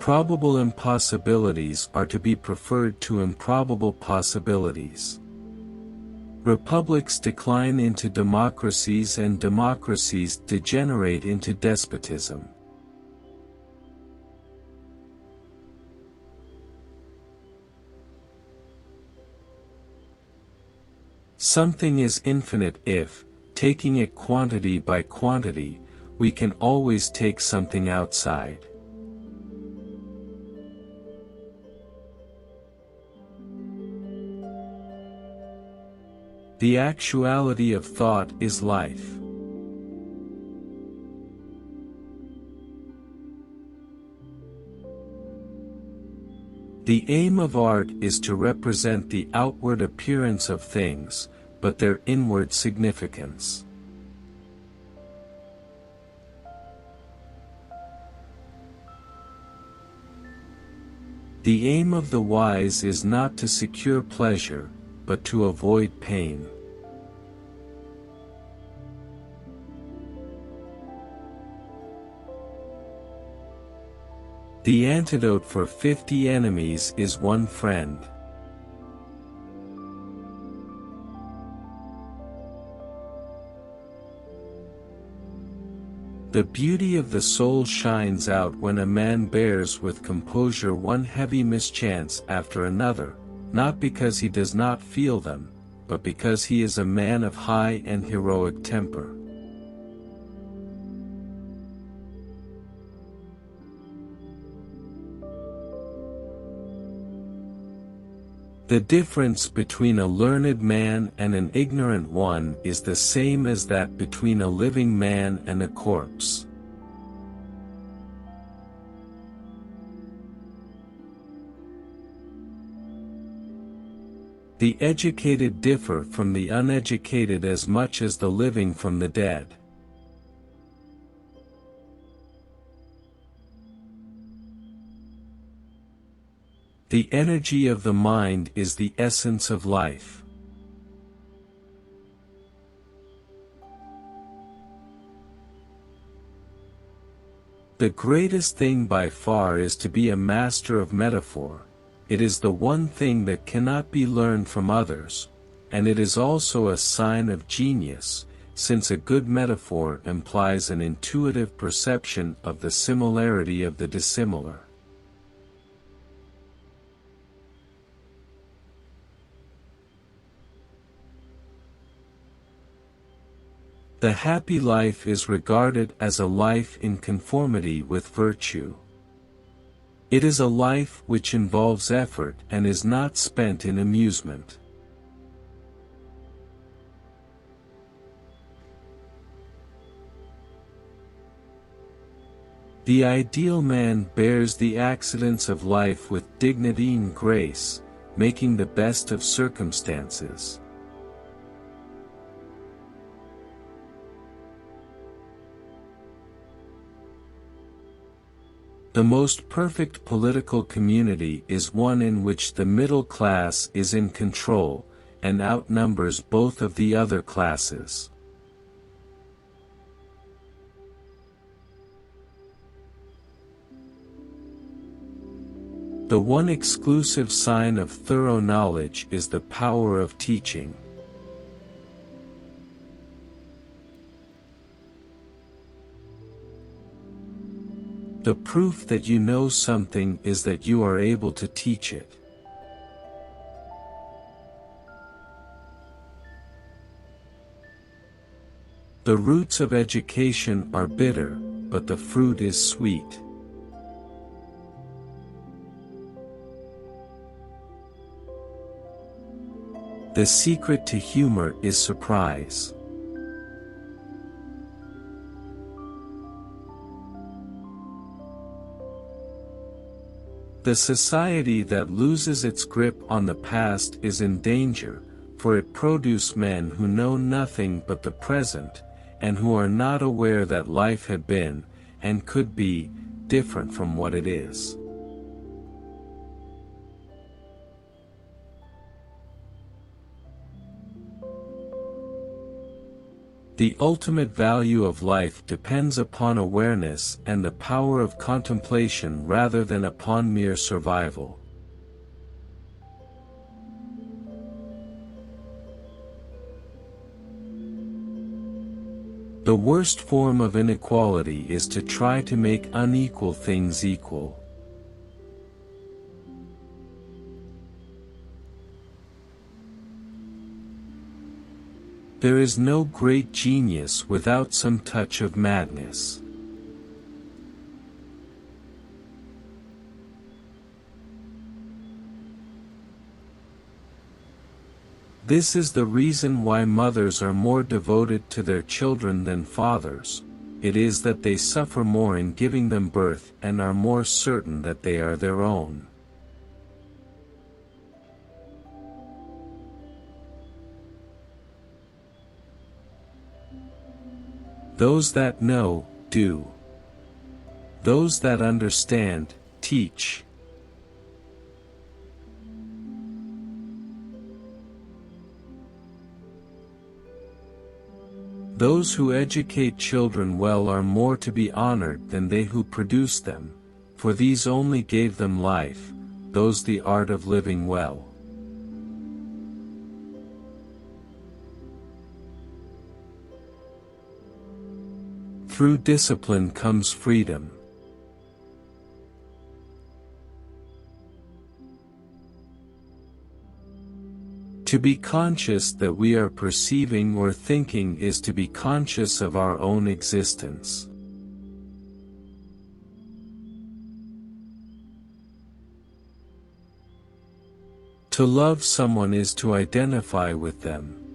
Probable impossibilities are to be preferred to improbable possibilities. Republics decline into democracies and democracies degenerate into despotism. Something is infinite if, taking it quantity by quantity, we can always take something outside. The actuality of thought is life. The aim of art is to represent the outward appearance of things, but their inward significance. The aim of the wise is not to secure pleasure, but to avoid pain. The antidote for 50 enemies is one friend. The beauty of the soul shines out when a man bears with composure one heavy mischance after another, not because he does not feel them, but because he is a man of high and heroic temper. The difference between a learned man and an ignorant one is the same as that between a living man and a corpse. The educated differ from the uneducated as much as the living from the dead. The energy of the mind is the essence of life. The greatest thing by far is to be a master of metaphor. It is the one thing that cannot be learned from others, and it is also a sign of genius, since a good metaphor implies an intuitive perception of the similarity of the dissimilar. The happy life is regarded as a life in conformity with virtue. It is a life which involves effort and is not spent in amusement. The ideal man bears the accidents of life with dignity and grace, making the best of circumstances. The most perfect political community is one in which the middle class is in control, and outnumbers both of the other classes. The one exclusive sign of thorough knowledge is the power of teaching. The proof that you know something is that you are able to teach it. The roots of education are bitter, but the fruit is sweet. The secret to humor is surprise. The society that loses its grip on the past is in danger, for it produces men who know nothing but the present, and who are not aware that life had been, and could be, different from what it is. The ultimate value of life depends upon awareness and the power of contemplation rather than upon mere survival. The worst form of inequality is to try to make unequal things equal. There is no great genius without some touch of madness. This is the reason why mothers are more devoted to their children than fathers. It is that they suffer more in giving them birth and are more certain that they are their own. Those that know, do. Those that understand, teach. Those who educate children well are more to be honored than they who produce them, for these only gave them life, those the art of living well. Through discipline comes freedom. To be conscious that we are perceiving or thinking is to be conscious of our own existence. To love someone is to identify with them.